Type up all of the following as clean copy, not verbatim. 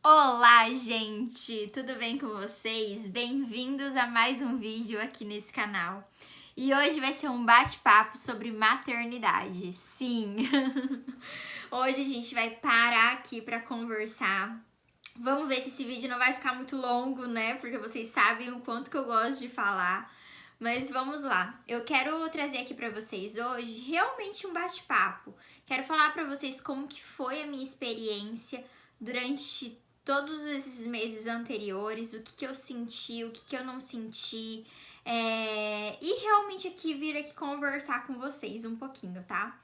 Olá, gente! Tudo bem com vocês? Bem-vindos a mais um vídeo aqui nesse canal. E hoje vai ser um bate-papo sobre maternidade. Sim! Hoje a gente vai parar aqui para conversar. Vamos ver se esse vídeo não vai ficar muito longo, né? Porque vocês sabem o quanto que eu gosto de falar. Mas vamos lá. Eu quero trazer aqui para vocês hoje realmente um bate-papo. Quero falar para vocês como que foi a minha experiência durante todos esses meses anteriores, o que eu senti, o que eu não senti, e realmente vir aqui conversar com vocês um pouquinho, tá?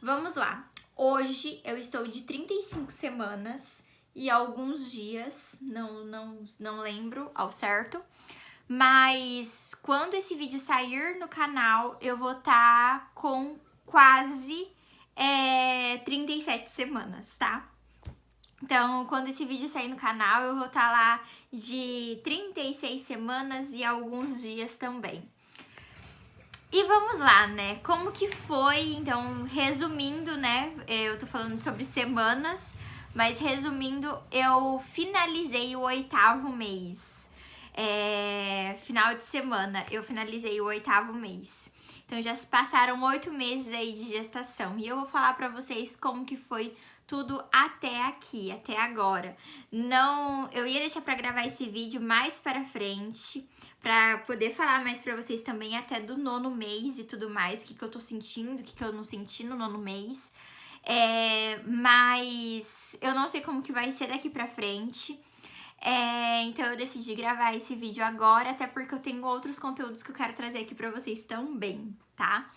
Vamos lá. Hoje eu estou de 35 semanas e alguns dias, não lembro ao certo, mas quando esse vídeo sair no canal, eu vou estar com quase 37 semanas, tá? Então, quando esse vídeo sair no canal, eu vou estar lá de 36 semanas e alguns dias também. E vamos lá, né? Como que foi? Então, resumindo, né? Eu tô falando sobre semanas, mas resumindo, eu finalizei o 8º mês. Final de semana, eu finalizei o 8º mês. Então, já se passaram 8 meses aí de gestação. E eu vou falar pra vocês como que foi tudo até aqui, até agora. Não, eu ia deixar pra gravar esse vídeo mais pra frente, pra poder falar mais pra vocês também até do 9º mês e tudo mais, o que eu tô sentindo, o que eu não senti no 9º mês. Mas eu não sei como que vai ser daqui pra frente. Então eu decidi gravar esse vídeo agora, até porque eu tenho outros conteúdos que eu quero trazer aqui pra vocês também, tá?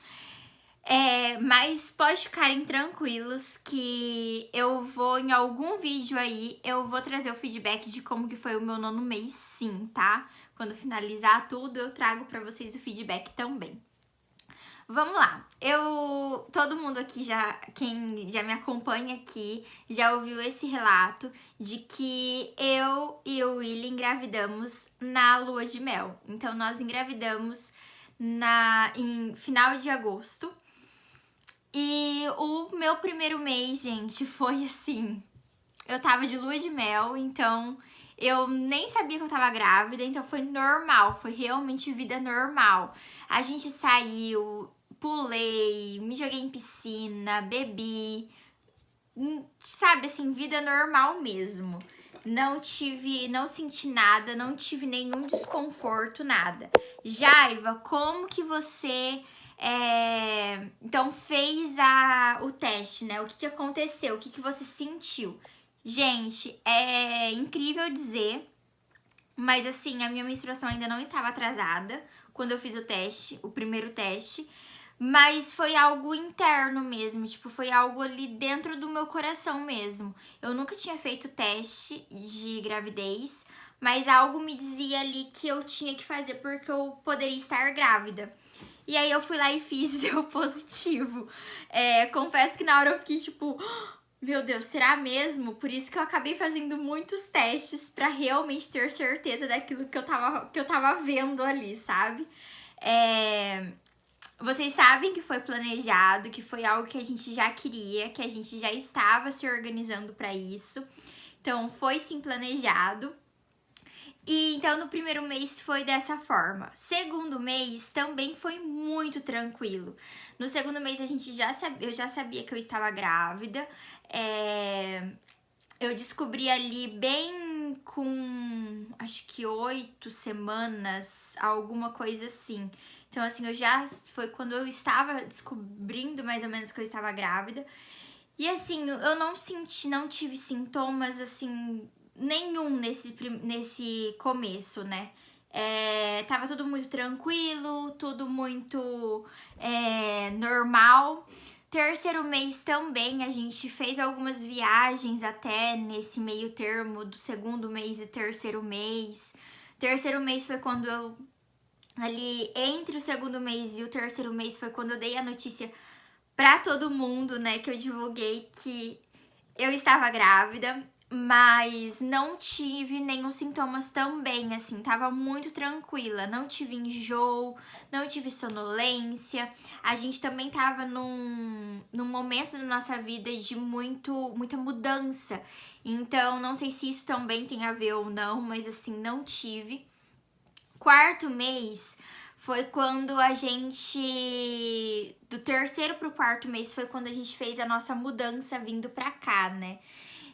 Mas pode ficarem tranquilos que eu vou, em algum vídeo aí, eu vou trazer o feedback de como que foi o meu 9º mês, sim, tá? Quando finalizar tudo, eu trago pra vocês o feedback também. Vamos lá, todo mundo aqui quem já me acompanha aqui, já ouviu esse relato de que eu e o Willy engravidamos na lua de mel. Então, nós engravidamos em final de agosto. E o meu primeiro mês, gente, foi assim, eu tava de lua de mel, então eu nem sabia que eu tava grávida, então foi normal, foi realmente vida normal. A gente saiu, pulei, me joguei em piscina, bebi, sabe, assim, vida normal mesmo. Não senti nada, não tive nenhum desconforto, nada. Jaiva, como que você então fez o teste, né? O que aconteceu? O que você sentiu? Gente, é incrível dizer, mas assim, a minha menstruação ainda não estava atrasada quando eu fiz o teste, o primeiro teste. Mas foi algo interno mesmo, tipo, foi algo ali dentro do meu coração mesmo. Eu nunca tinha feito teste de gravidez, mas algo me dizia ali que eu tinha que fazer porque eu poderia estar grávida. E aí eu fui lá e fiz e deu positivo. Confesso que na hora eu fiquei tipo, meu Deus, será mesmo? Por isso que eu acabei fazendo muitos testes pra realmente ter certeza daquilo que eu tava vendo ali, sabe? Vocês sabem que foi planejado, que foi algo que a gente já queria, que a gente já estava se organizando para isso. Então, foi sim planejado. E então, no primeiro mês foi dessa forma. Segundo mês também foi muito tranquilo. No segundo mês eu já sabia que eu estava grávida. Eu descobri ali bem com, acho que 8 semanas, alguma coisa assim. Então, assim, foi quando eu estava descobrindo mais ou menos que eu estava grávida. E assim, eu não tive sintomas, assim, nenhum nesse começo, né? Tava tudo muito tranquilo, tudo muito normal. Terceiro mês também, a gente fez algumas viagens até nesse meio termo do segundo mês e terceiro mês. Terceiro mês foi quando eu, ali entre o segundo mês e o terceiro mês, foi quando eu dei a notícia pra todo mundo, né, que eu divulguei que eu estava grávida. mas não tive nenhum sintomas também, assim, tava muito tranquila, não tive enjoo, não tive sonolência. A gente também tava num momento da nossa vida de muita mudança, então não sei se isso também tem a ver ou não, mas assim, não tive. Quarto mês foi quando a gente, do terceiro pro quarto mês, foi quando a gente fez a nossa mudança vindo pra cá, né?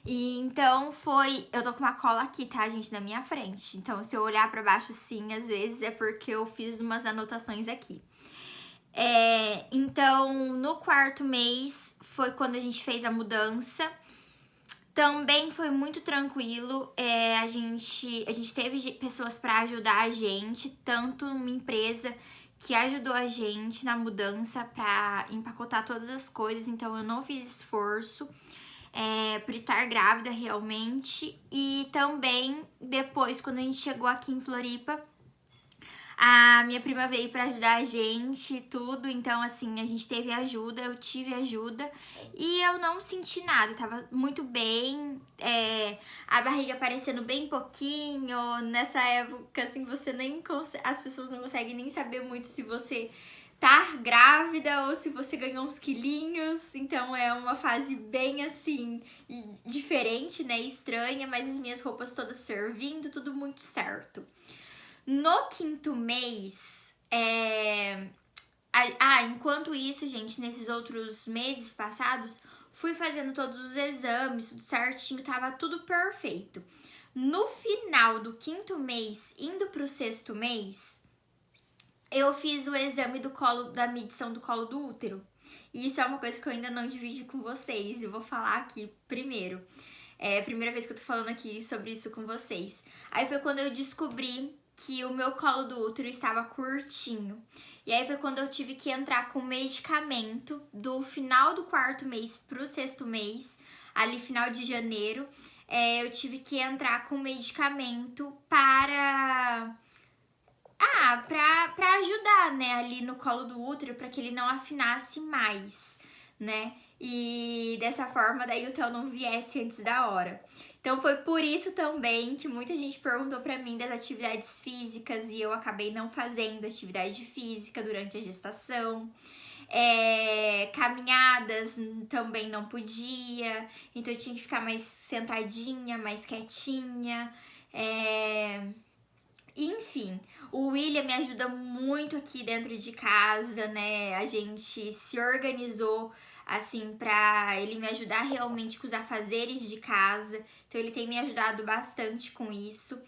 E então foi. Eu tô com uma cola aqui, tá, gente, na minha frente. Então, se eu olhar pra baixo assim, às vezes é porque eu fiz umas anotações aqui. Então, no quarto mês foi quando a gente fez a mudança. Também foi muito tranquilo. A gente teve pessoas pra ajudar a gente, tanto uma empresa que ajudou a gente na mudança pra empacotar todas as coisas. Então, eu não fiz esforço. Por estar grávida realmente. E também depois, quando a gente chegou aqui em Floripa, a minha prima veio pra ajudar a gente, tudo. Então, assim, a gente teve ajuda, eu tive ajuda. E eu não senti nada, tava muito bem. A barriga aparecendo bem pouquinho. Nessa época, assim, você nem consegue, as pessoas não conseguem nem saber muito se você tá grávida ou se você ganhou uns quilinhos. Então é uma fase bem assim diferente, né, estranha, mas as minhas roupas todas servindo, tudo muito certo. No quinto mês, enquanto isso, gente, nesses outros meses passados, fui fazendo todos os exames, tudo certinho, tava tudo perfeito. No final do quinto mês, indo pro sexto mês, eu fiz o exame da medição do colo do útero. E isso é uma coisa que eu ainda não dividi com vocês. E vou falar aqui primeiro. É a primeira vez que eu tô falando aqui sobre isso com vocês. Aí foi quando eu descobri que o meu colo do útero estava curtinho. E aí foi quando eu tive que entrar com medicamento do final do quarto mês pro sexto mês, ali final de janeiro. Eu tive que entrar com medicamento pra ajudar, né, ali no colo do útero, pra que ele não afinasse mais, né? E dessa forma, daí o Theo não viesse antes da hora. Então foi por isso também que muita gente perguntou pra mim das atividades físicas e eu acabei não fazendo atividade física durante a gestação. Caminhadas também não podia, então eu tinha que ficar mais sentadinha, mais quietinha. Enfim, o William me ajuda muito aqui dentro de casa, né? A gente se organizou assim pra ele me ajudar realmente com os afazeres de casa. Então ele tem me ajudado bastante com isso,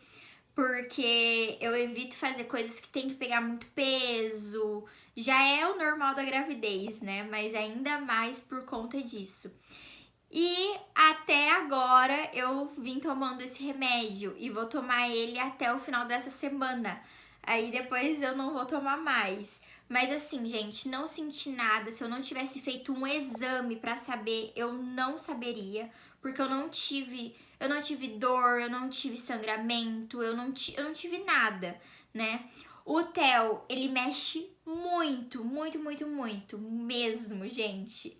porque eu evito fazer coisas que tem que pegar muito peso. Já é o normal da gravidez, né? Mas ainda mais por conta disso. E até agora eu vim tomando esse remédio e vou tomar ele até o final dessa semana. Aí depois eu não vou tomar mais. Mas assim, gente, não senti nada. Se eu não tivesse feito um exame pra saber, eu não saberia, porque eu não tive dor, eu não tive sangramento, eu não tive nada, né? O Theo, ele mexe muito, muito, muito, muito mesmo, gente.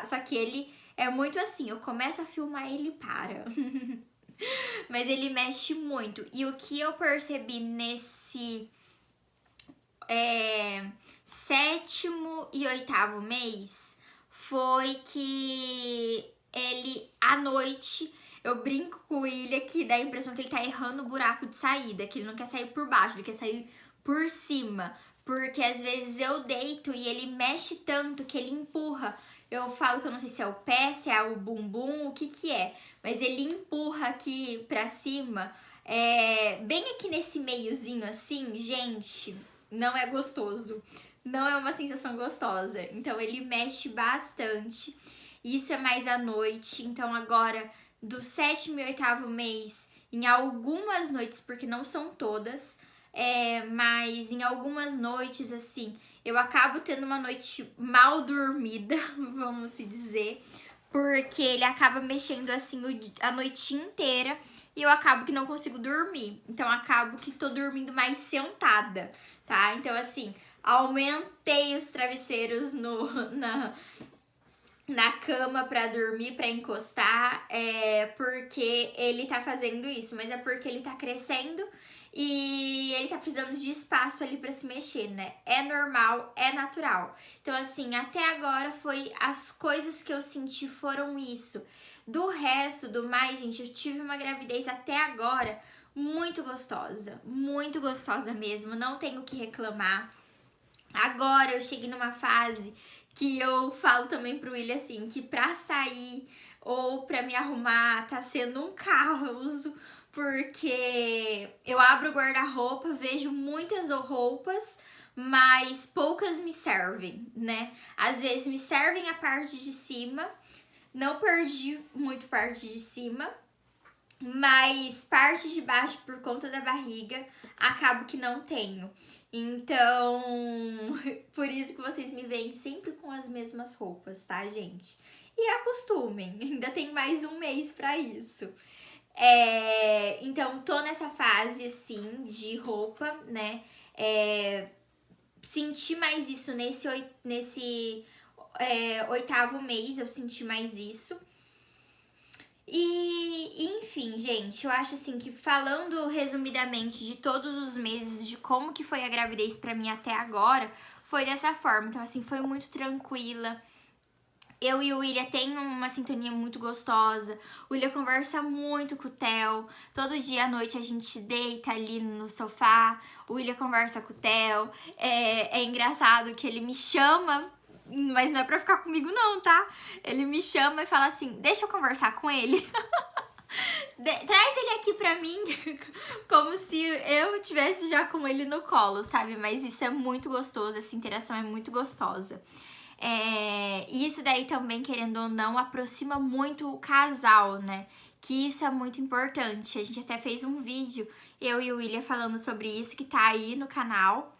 Só que ele é muito assim, eu começo a filmar e ele para. Mas ele mexe muito. E o que eu percebi nesse sétimo e oitavo mês foi que ele, à noite, eu brinco com o William que dá a impressão que ele tá errando o buraco de saída, que ele não quer sair por baixo, ele quer sair por cima. Porque às vezes eu deito e ele mexe tanto que ele empurra. Eu falo que eu não sei se é o pé, se é o bumbum, o que que é. Mas ele empurra aqui pra cima, bem aqui nesse meiozinho assim, gente, não é gostoso. Não é uma sensação gostosa. Então ele mexe bastante. Isso é mais à noite. Então agora, do sétimo e oitavo mês, em algumas noites, porque não são todas, mas em algumas noites, assim, eu acabo tendo uma noite mal dormida, vamos se dizer, porque ele acaba mexendo assim a noite inteira e eu acabo que não consigo dormir. Então, acabo que tô dormindo mais sentada, tá? Então, assim, aumentei os travesseiros na cama pra dormir, pra encostar, porque ele tá fazendo isso, mas é porque ele tá crescendo e ele tá precisando de espaço ali pra se mexer, né? É normal, é natural. Então, assim, até agora foi as coisas que eu senti foram isso. Do resto, do mais, gente, eu tive uma gravidez até agora muito gostosa mesmo, não tenho o que reclamar. Agora eu cheguei numa fase que eu falo também pro William assim, que pra sair ou pra me arrumar tá sendo um caos, porque eu abro o guarda-roupa, vejo muitas roupas, mas poucas me servem, né? Às vezes me servem a parte de cima, não perdi muito parte de cima, mas parte de baixo por conta da barriga acabo que não tenho. Então, por isso que vocês me veem sempre com as mesmas roupas, tá, gente? E acostumem, ainda tem mais um mês pra isso. Então, tô nessa fase, assim, de roupa, né? Senti mais isso nesse 8º mês, eu senti mais isso. E, enfim, gente, eu acho assim que falando resumidamente de todos os meses, de como que foi a gravidez pra mim até agora, foi dessa forma. Então, assim, foi muito tranquila. Eu e o William tem uma sintonia muito gostosa. O William conversa muito com o Theo. Todo dia à noite a gente deita ali no sofá. O William conversa com o Theo. É engraçado que ele me chama, mas não é pra ficar comigo não, tá? Ele me chama e fala assim, deixa eu conversar com ele. Traz ele aqui pra mim, como se eu tivesse já com ele no colo, sabe? Mas isso é muito gostoso, essa interação é muito gostosa. E isso daí também, querendo ou não, aproxima muito o casal, né? Que isso é muito importante. A gente até fez um vídeo, eu e o William, falando sobre isso, que tá aí no canal.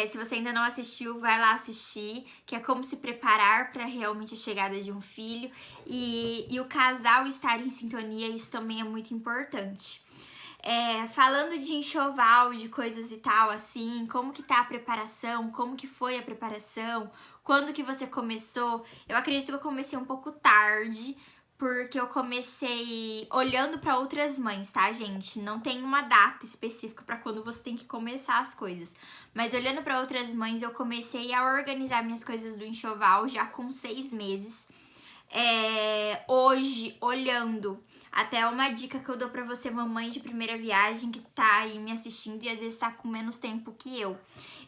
Se você ainda não assistiu, vai lá assistir, que é como se preparar para realmente a chegada de um filho. E o casal estar em sintonia, isso também é muito importante. Falando de enxoval, de coisas e tal, assim, como que tá a preparação, como que foi a preparação, quando que você começou? Eu acredito que eu comecei um pouco tarde, porque eu comecei olhando para outras mães, tá, gente? Não tem uma data específica para quando você tem que começar as coisas. Mas olhando para outras mães, eu comecei a organizar minhas coisas do enxoval já com 6 meses. Hoje, olhando, até uma dica que eu dou pra você, mamãe de primeira viagem, que tá aí me assistindo e às vezes tá com menos tempo que eu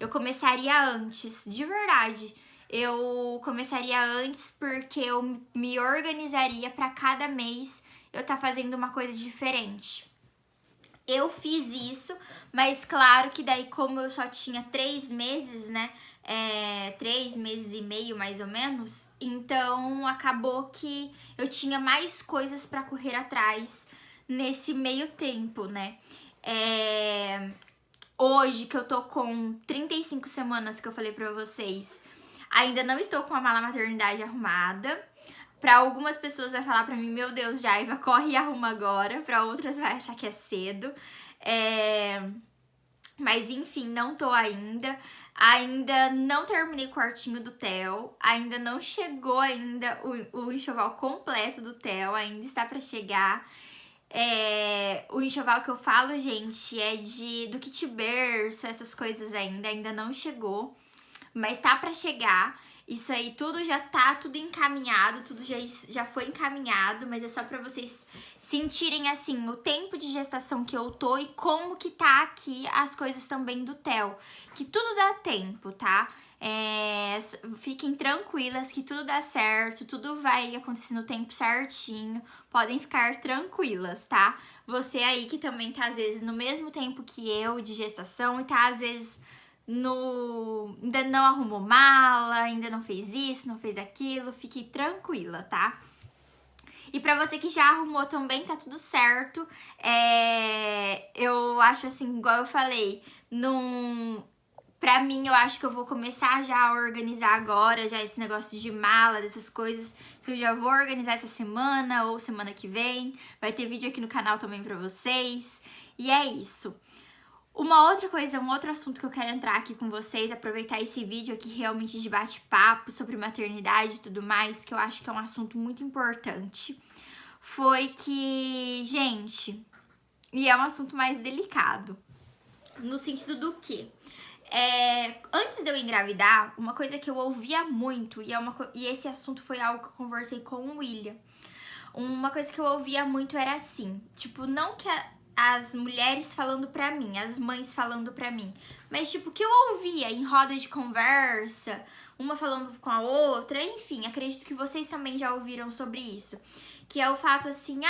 começaria antes, de verdade. Eu começaria antes porque eu me organizaria pra cada mês eu tá fazendo uma coisa diferente. Eu fiz isso, mas claro que daí, como eu só tinha 3 meses, né? 3 meses e meio, mais ou menos. Então, acabou que eu tinha mais coisas pra correr atrás nesse meio tempo, né? Hoje, que eu tô com 35 semanas, que eu falei pra vocês, ainda não estou com a mala maternidade arrumada. Pra algumas pessoas vai falar pra mim, meu Deus, Jaiva, corre e arruma agora. Pra outras vai achar que é cedo. Mas enfim, não tô ainda. Ainda não terminei o quartinho do Theo. Ainda não chegou ainda o enxoval completo do Theo. Ainda está pra chegar. O enxoval que eu falo, gente, é do kit berço, essas coisas ainda não chegou. Mas tá pra chegar. Isso aí tudo já tá tudo encaminhado, tudo já foi encaminhado, mas é só pra vocês sentirem, assim, o tempo de gestação que eu tô e como que tá aqui as coisas também do Theo. Que tudo dá tempo, tá? Fiquem tranquilas que tudo dá certo, tudo vai acontecer no tempo certinho. Podem ficar tranquilas, tá? Você aí que também tá, às vezes, no mesmo tempo que eu de gestação e tá, às vezes, ainda não arrumou mala, ainda não fez isso, não fez aquilo, fique tranquila, tá? E pra você que já arrumou também, tá tudo certo. Eu acho assim, igual eu falei, pra mim, eu acho que eu vou começar já a organizar agora, já esse negócio de mala, dessas coisas. Então, eu já vou organizar essa semana ou semana que vem. Vai ter vídeo aqui no canal também pra vocês. E é isso. Uma outra coisa, um outro assunto que eu quero entrar aqui com vocês, aproveitar esse vídeo aqui realmente de bate-papo sobre maternidade e tudo mais, que eu acho que é um assunto muito importante, foi que, gente, e é um assunto mais delicado, no sentido do que? Antes de eu engravidar, uma coisa que eu ouvia muito, e esse assunto foi algo que eu conversei com o William, uma coisa que eu ouvia muito era assim, tipo, não que as mulheres falando pra mim, as mães falando pra mim, mas tipo, que eu ouvia em roda de conversa, uma falando com a outra, enfim, acredito que vocês também já ouviram sobre isso, que é o fato assim,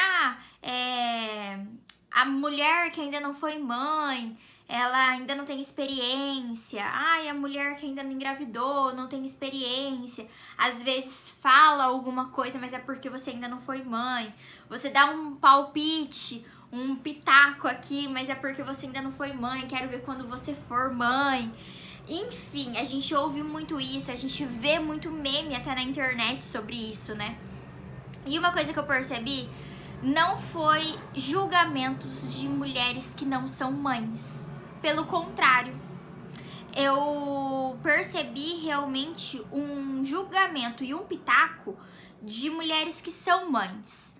a mulher que ainda não foi mãe, ela ainda não tem experiência. Ai, a mulher que ainda não engravidou, não tem experiência. Às vezes fala alguma coisa, mas é porque você ainda não foi mãe. Você dá um palpite, um pitaco aqui, mas é porque você ainda não foi mãe. Quero ver quando você for mãe. Enfim, a gente ouve muito isso, a gente vê muito meme até na internet sobre isso, né? E uma coisa que eu percebi não foi julgamentos de mulheres que não são mães. Pelo contrário, eu percebi realmente um julgamento e um pitaco de mulheres que são mães.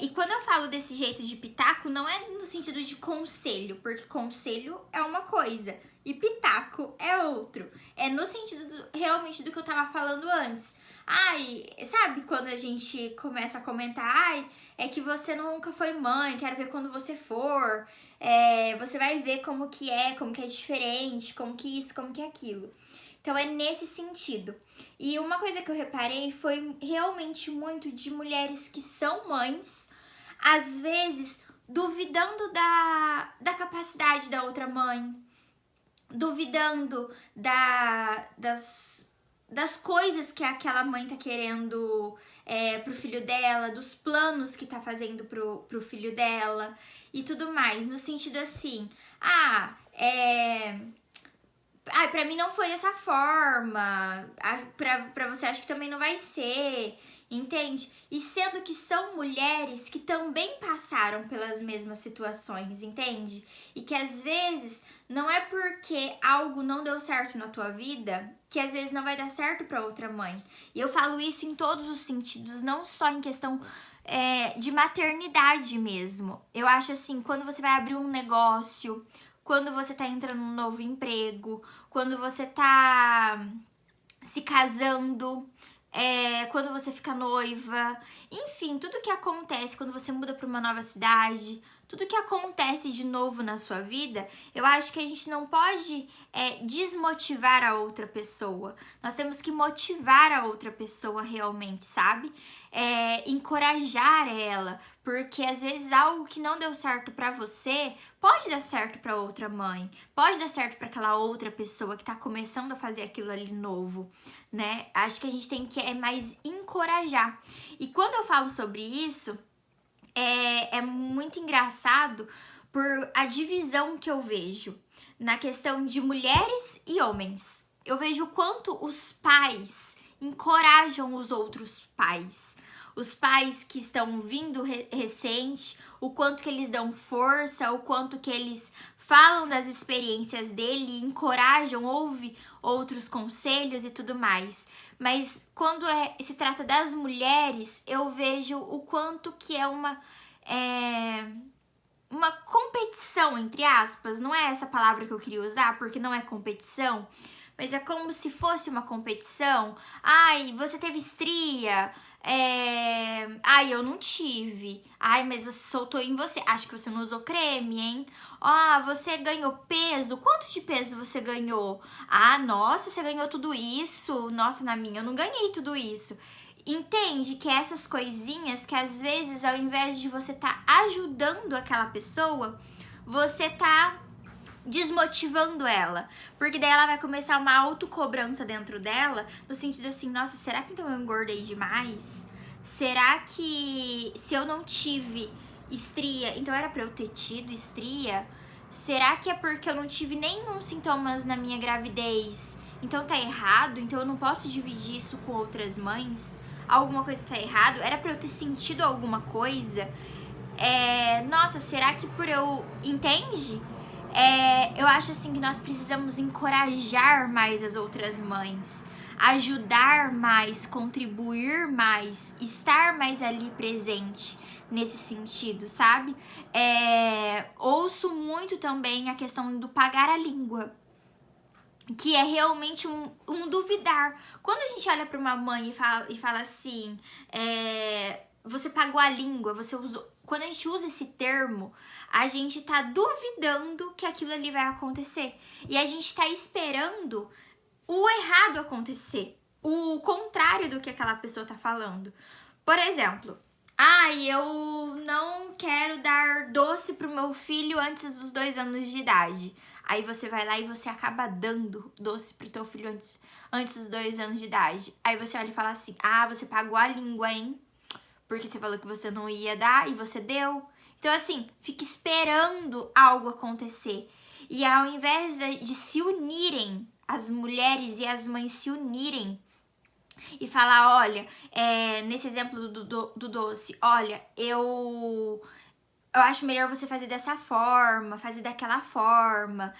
E quando eu falo desse jeito de pitaco, não é no sentido de conselho, porque conselho é uma coisa e pitaco é outro. É no sentido realmente do que eu tava falando antes. Ai, sabe quando a gente começa a comentar, ai, é que você nunca foi mãe, quero ver quando você for, você vai ver como que é diferente, como que isso, como que é aquilo. Então é nesse sentido. E uma coisa que eu reparei foi realmente muito de mulheres que são mães, às vezes duvidando da capacidade da outra mãe, duvidando das coisas que aquela mãe tá querendo pro filho dela, dos planos que tá fazendo pro filho dela e tudo mais, no sentido assim, pra mim não foi dessa forma, pra você acho que também não vai ser, entende? E sendo que são mulheres que também passaram pelas mesmas situações, entende? E que às vezes não é porque algo não deu certo na tua vida que às vezes não vai dar certo pra outra mãe. E eu falo isso em todos os sentidos, não só em questão de maternidade mesmo. Eu acho assim, quando você vai abrir um negócio, quando você tá entrando num novo emprego, quando você tá se casando, quando você fica noiva, enfim, tudo que acontece quando você muda para uma nova cidade, tudo que acontece de novo na sua vida, eu acho que a gente não pode desmotivar a outra pessoa. Nós temos que motivar a outra pessoa realmente, sabe? Encorajar ela, porque às vezes algo que não deu certo pra você pode dar certo pra outra mãe, pode dar certo pra aquela outra pessoa que tá começando a fazer aquilo ali novo, né? Acho que a gente tem que mais encorajar. E quando eu falo sobre isso, é muito engraçado por a divisão que eu vejo na questão de mulheres e homens. Eu vejo o quanto os pais encorajam os outros pais. Os pais que estão vindo recente, o quanto que eles dão força, o quanto que eles falam das experiências dele, encorajam, ouvem outros conselhos e tudo mais. Mas quando se trata das mulheres, eu vejo o quanto que é uma competição, entre aspas. Não é essa palavra que eu queria usar, porque não é competição, mas é como se fosse uma competição. Ai, você teve estria. Ai, eu não tive. Ai, mas você soltou em você. Acho que você não usou creme, hein? Você ganhou peso. Quanto de peso você ganhou? Nossa, você ganhou tudo isso. Nossa, na minha eu não ganhei tudo isso. Entende que essas coisinhas que às vezes ao invés de você tá ajudando aquela pessoa, você tá desmotivando ela, porque daí ela vai começar uma autocobrança dentro dela, no sentido assim, nossa, será que então eu engordei demais? Será que se eu não tive estria, então era pra eu ter tido estria? Será que é porque eu não tive nenhum sintomas na minha gravidez? Então tá errado? Então eu não posso dividir isso com outras mães? Alguma coisa tá errado? Era pra eu ter sentido alguma coisa? Nossa, será que por eu... Entende? Eu acho assim que nós precisamos encorajar mais as outras mães, ajudar mais, contribuir mais, estar mais ali presente nesse sentido, sabe? Ouço muito também a questão do pagar a língua, que é realmente um duvidar. Quando a gente olha para uma mãe e fala assim, você pagou a língua, você usou. Quando a gente usa esse termo, a gente tá duvidando que aquilo ali vai acontecer. E a gente tá esperando o errado acontecer, o contrário do que aquela pessoa tá falando. Por exemplo, eu não quero dar doce pro meu filho antes dos 2 anos de idade. Aí você vai lá e você acaba dando doce pro teu filho antes dos 2 anos de idade. Aí você olha e fala assim, você pagou a língua, hein? Porque você falou que você não ia dar e você deu. Então, assim, fica esperando algo acontecer. E ao invés de se unirem, as mulheres e as mães se unirem e falar, olha, nesse exemplo do doce, olha, eu acho melhor você fazer dessa forma, fazer daquela forma.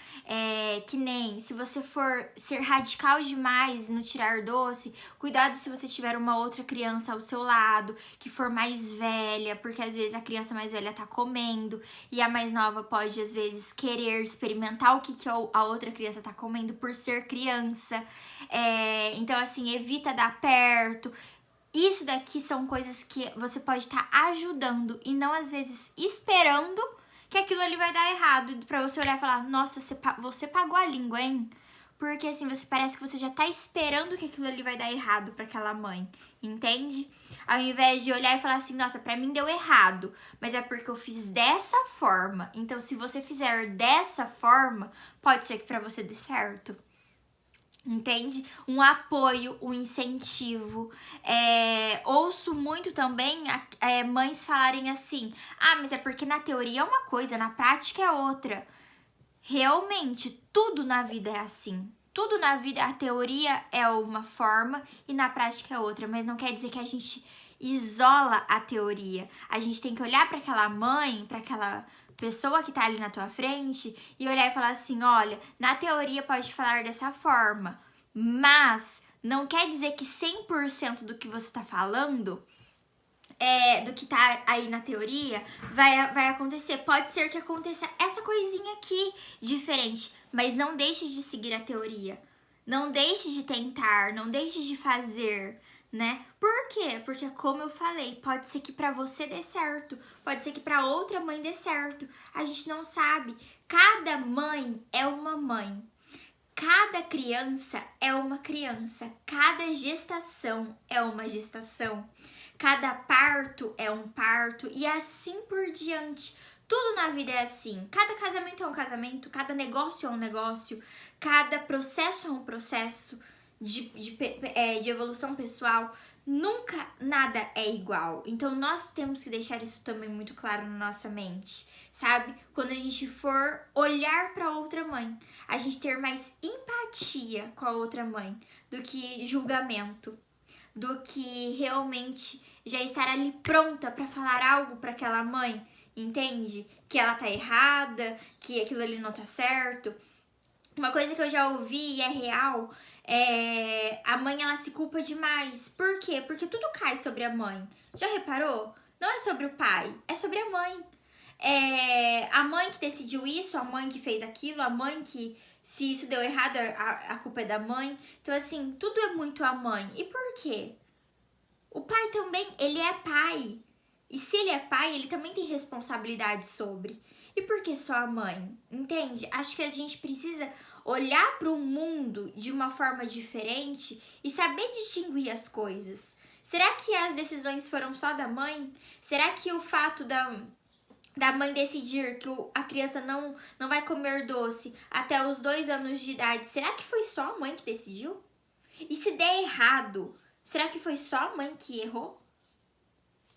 Que nem se você for ser radical demais no tirar doce, cuidado se você tiver uma outra criança ao seu lado, que for mais velha, porque às vezes a criança mais velha tá comendo e a mais nova pode às vezes querer experimentar o que a outra criança tá comendo por ser criança. Então assim, evita dar perto. Isso daqui são coisas que você pode estar ajudando e não às vezes esperando que aquilo ali vai dar errado. Pra você olhar e falar, nossa, você pagou a língua, hein? Porque assim, você parece que você já tá esperando que aquilo ali vai dar errado pra aquela mãe, entende? Ao invés de olhar e falar assim, nossa, pra mim deu errado, mas é porque eu fiz dessa forma. Então, se você fizer dessa forma, pode ser que pra você dê certo. Entende? Um apoio, um incentivo. Ouço muito também mães falarem assim, mas é porque na teoria é uma coisa, na prática é outra. Realmente, tudo na vida é assim. Tudo na vida, a teoria é uma forma e na prática é outra, mas não quer dizer que a gente isola a teoria. A gente tem que olhar para aquela mãe, para aquela pessoa que tá ali na tua frente e olhar e falar assim, olha, na teoria pode falar dessa forma, mas não quer dizer que 100% do que você tá falando, do que tá aí na teoria, vai acontecer. Pode ser que aconteça essa coisinha aqui diferente, mas não deixe de seguir a teoria. Não deixe de tentar, não deixe de fazer, né? Por quê? Porque como eu falei, pode ser que pra você dê certo, pode ser que pra outra mãe dê certo. A gente não sabe. Cada mãe é uma mãe. Cada criança é uma criança. Cada gestação é uma gestação. Cada parto é um parto e assim por diante. Tudo na vida é assim. Cada casamento é um casamento, cada negócio é um negócio, cada processo é um processo de evolução pessoal. Nunca nada é igual. Então nós temos que deixar isso também muito claro na nossa mente, sabe? Quando a gente for olhar para outra mãe, a gente ter mais empatia com a outra mãe do que julgamento, do que realmente já estar ali pronta para falar algo para aquela mãe, entende? Que ela tá errada, que aquilo ali não tá certo. Uma coisa que eu já ouvi e é real, a mãe ela se culpa demais. Por quê? Porque tudo cai sobre a mãe. Já reparou? Não é sobre o pai, é sobre a mãe. A mãe que decidiu isso, a mãe que fez aquilo, a mãe que, se isso deu errado, a culpa é da mãe. Então, assim, tudo é muito a mãe. E por quê? O pai também, ele é pai. E se ele é pai, ele também tem responsabilidade sobre. E por que só a mãe? Entende? Acho que a gente precisa olhar para o mundo de uma forma diferente e saber distinguir as coisas. Será que as decisões foram só da mãe? Será que o fato da mãe decidir que a criança não vai comer doce até os 2 anos de idade, será que foi só a mãe que decidiu? E se der errado, será que foi só a mãe que errou?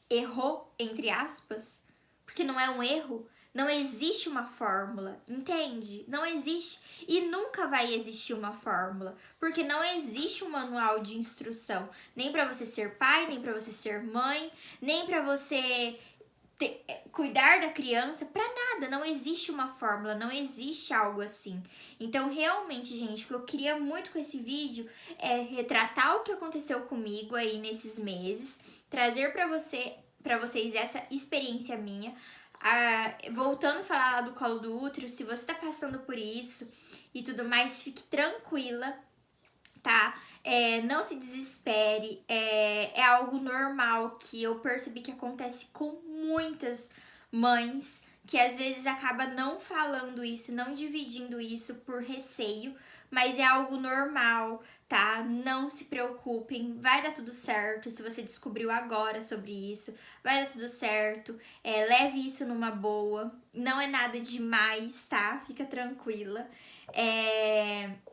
Errou, entre aspas? Porque não é um erro. Não existe uma fórmula, entende? Não existe e nunca vai existir uma fórmula, porque não existe um manual de instrução, nem para você ser pai, nem para você ser mãe, nem para você cuidar da criança pra nada, não existe uma fórmula, não existe algo assim. Então, realmente, gente, o que eu queria muito com esse vídeo é retratar o que aconteceu comigo aí nesses meses, trazer pra vocês essa experiência minha. Voltando a falar lá do colo do útero, se você tá passando por isso e tudo mais, fique tranquila, tá? Não se desespere, é algo normal que eu percebi que acontece com muitas mães, que às vezes acaba não falando isso, não dividindo isso por receio, mas é algo normal, tá? Não se preocupem, vai dar tudo certo. Se você descobriu agora sobre isso, vai dar tudo certo. Leve isso numa boa, não é nada demais, tá? Fica tranquila.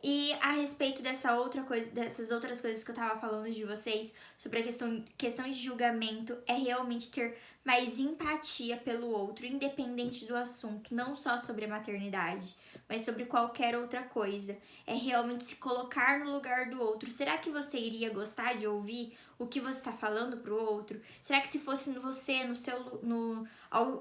E a respeito dessas outras coisas que eu tava falando de vocês, sobre a questão de julgamento, é realmente ter mais empatia pelo outro, independente do assunto, não só sobre a maternidade, mas sobre qualquer outra coisa. É realmente se colocar no lugar do outro. Será que você iria gostar de ouvir o que você tá falando pro outro? Será que se fosse você,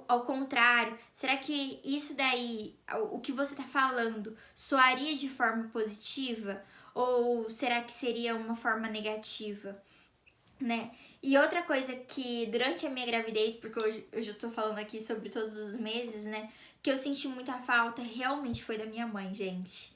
ao contrário, será que isso daí, o que você tá falando, soaria de forma positiva? Ou será que seria uma forma negativa, né? E outra coisa que durante a minha gravidez, porque hoje eu já tô falando aqui sobre todos os meses, né? Que eu senti muita falta, realmente foi da minha mãe, gente.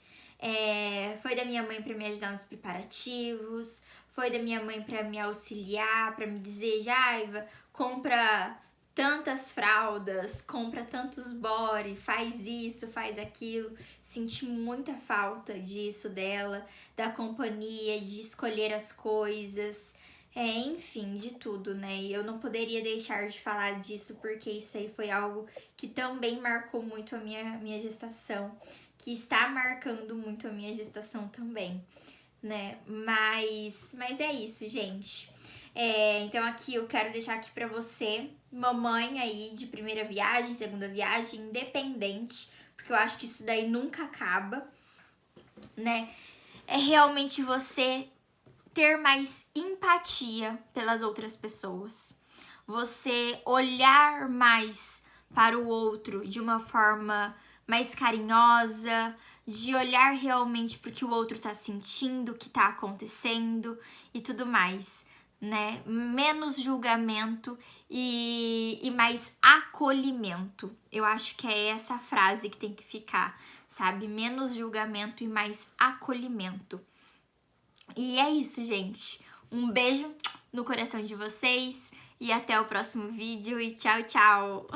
Foi da minha mãe pra me ajudar nos preparativos, foi da minha mãe pra me auxiliar, pra me dizer, Jaiva, compra tantas fraldas, compra tantos body, faz isso, faz aquilo. Senti muita falta disso dela, da companhia, de escolher as coisas. Enfim, de tudo, né? E eu não poderia deixar de falar disso, porque isso aí foi algo que também marcou muito a minha gestação, que está marcando muito a minha gestação também, né? Mas é isso, gente. Então aqui eu quero deixar aqui pra você, mamãe aí de primeira viagem, segunda viagem, independente, porque eu acho que isso daí nunca acaba, né? É realmente você ter mais empatia pelas outras pessoas. Você olhar mais para o outro de uma forma mais carinhosa, de olhar realmente para o que o outro tá sentindo, o que tá acontecendo e tudo mais, né? Menos julgamento e mais acolhimento. Eu acho que é essa frase que tem que ficar, sabe? Menos julgamento e mais acolhimento. E é isso, gente. Um beijo no coração de vocês e até o próximo vídeo e tchau, tchau!